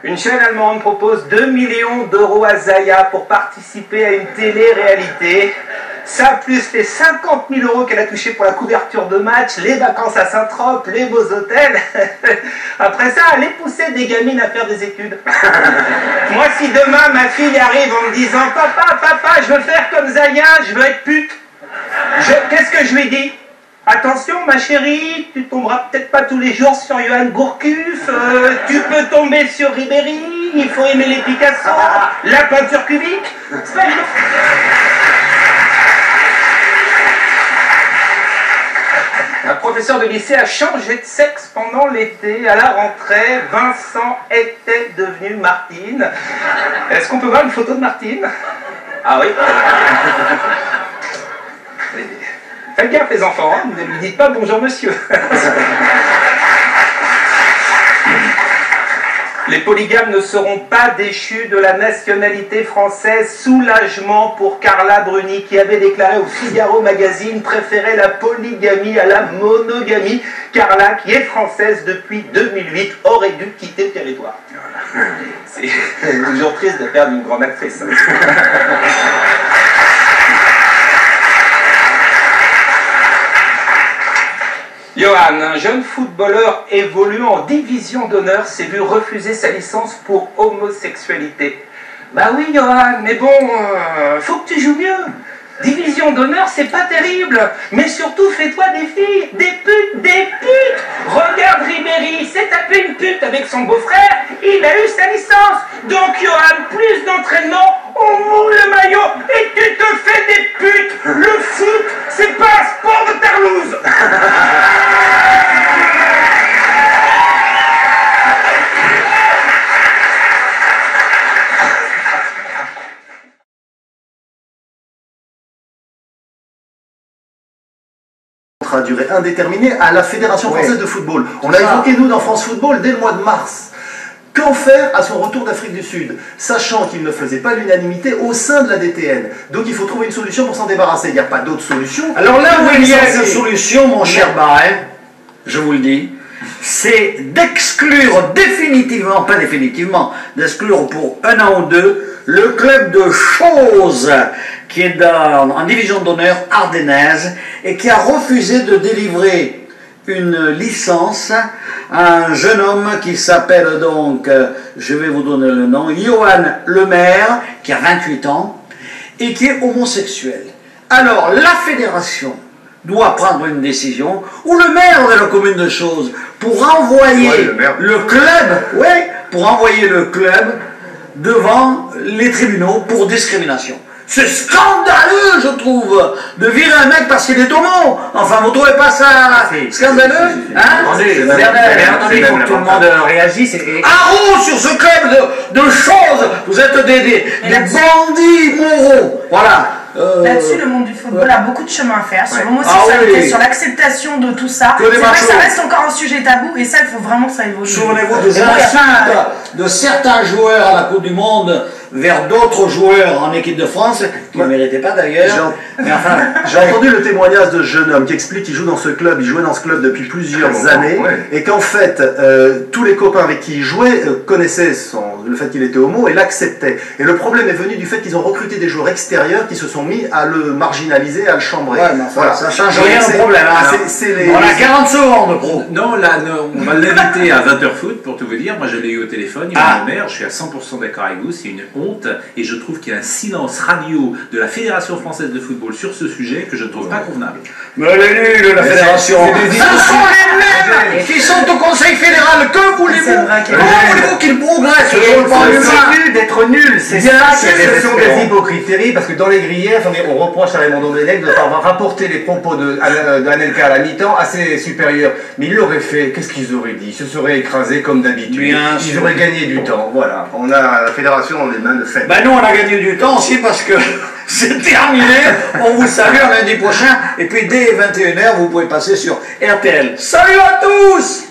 Une chaîne allemande propose 2 millions d'euros à Zaya pour participer à une télé-réalité. Ça, plus les 50 000 euros qu'elle a touchés pour la couverture de match, les vacances à Saint-Trope, les beaux hôtels. Après ça, allez pousser des gamines à faire des études. Moi, si demain ma fille arrive en me disant « Papa, je veux faire comme Zaya, je veux être pute », qu'est-ce que je lui dis? Attention ma chérie, tu tomberas peut-être pas tous les jours sur Johan Gourcuff, tu peux tomber sur Ribéry, il faut aimer les Picasso, la peinture cubique. C'est pas évident. Un professeur de lycée a changé de sexe pendant l'été. À la rentrée, Vincent était devenu Martine. Est-ce qu'on peut voir une photo de Martine? Ah oui. Faites gaffe les enfants, hein, ne lui dites pas bonjour monsieur. Les polygames ne seront pas déchus de la nationalité française. Soulagement pour Carla Bruni qui avait déclaré au Figaro Magazine préférer la polygamie à la monogamie. Carla, qui est française depuis 2008, aurait dû quitter le territoire. C'est toujours triste de perdre une grande actrice. Johan, un jeune footballeur évoluant en division d'honneur, s'est vu refuser sa licence pour homosexualité. Bah oui Johan, mais bon, faut que tu joues mieux. Division d'honneur, c'est pas terrible. Mais surtout, fais-toi des filles, des putes, des putes. Regarde Ribéry, s'est tapé une pute avec son beau-frère, il a eu sa licence. Donc Johan, plus d'entraînement, on moule le maillot et tu te fais des putes. Le foot, c'est pas un sport de tarlouse. À durée indéterminée à la Fédération française de football. On l'a évoqué nous dans France Football dès le mois de mars. Qu'en faire à son retour d'Afrique du Sud, sachant qu'il ne faisait pas l'unanimité au sein de la DTN? Donc il faut trouver une solution pour s'en débarrasser. Il n'y a pas d'autre solution. Alors là où il y a une solution, mon cher Barret, je vous le dis, c'est d'exclure définitivement, pas définitivement, d'exclure pour 1 an ou 2 le club de Chose qui est en division d'honneur ardennaise et qui a refusé de délivrer une licence à un jeune homme qui s'appelle donc, je vais vous donner le nom, Johan Lemaire, qui a 28 ans et qui est homosexuel. Alors la fédération doit prendre une décision, ou le maire de la commune de Chose, pour envoyer le club devant les tribunaux pour discrimination. C'est scandaleux, je trouve, de virer un mec parce qu'il est homo. Enfin, vous trouvez pas ça scandaleux, hein? Attendez, il faut que tout le monde réagisse. Arrôt sur ce club de Choses. Vous êtes des bandits moraux. Voilà. Là-dessus, le monde du football a beaucoup de chemin à faire sur l'homosexualité, sur l'acceptation de tout ça. C'est vrai que ça reste encore un sujet tabou et ça, il faut vraiment que ça évolue. Souvenez-vous des insultes de certains joueurs à la Coupe du Monde vers d'autres joueurs en équipe de France, qui ne méritaient pas d'ailleurs. J'ai entendu le témoignage de ce jeune homme qui explique qu'il joue dans ce club, il jouait dans ce club depuis plusieurs années, et qu'en fait, tous les copains avec qui il jouait connaissaient le fait qu'il était homo et l'acceptaient. Et le problème est venu du fait qu'ils ont recruté des joueurs extérieurs qui se sont mis à le marginaliser, à le chambrer. Ouais, mais enfin, ça change rien au problème. On a 40 secondes, gros. Non, là, on va l'inviter à 20h foot, pour tout vous dire. Moi, je l'ai eu au téléphone, il m'a dit, je suis à 100% d'accord avec vous, c'est une honte, et je trouve qu'il y a un silence radio de la Fédération française de football sur ce sujet que je ne trouve pas convenable. Mais elle est nulle, la Fédération. Ce sont les mêmes qui sont au Conseil fédéral. Que voulez-vous? Comment voulez-vous qu'ils progressent? C'est nul d'être nul, c'est ça qui est des hypocriteries, parce que dans les grillères, on reproche à Raymond Domenech de ne pas avoir rapporté les propos d'Anelka à la mi-temps à ses supérieurs. Mais ils l'auraient fait, qu'est-ce qu'ils auraient dit? Ils se seraient écrasés comme d'habitude. Ils auraient gagné du temps, voilà. On a la fédération dans les mains de fait. Ben nous, on a gagné du temps aussi parce que c'est terminé. On vous salue lundi prochain. Et puis dès 21h, vous pouvez passer sur RTL. Salut à tous!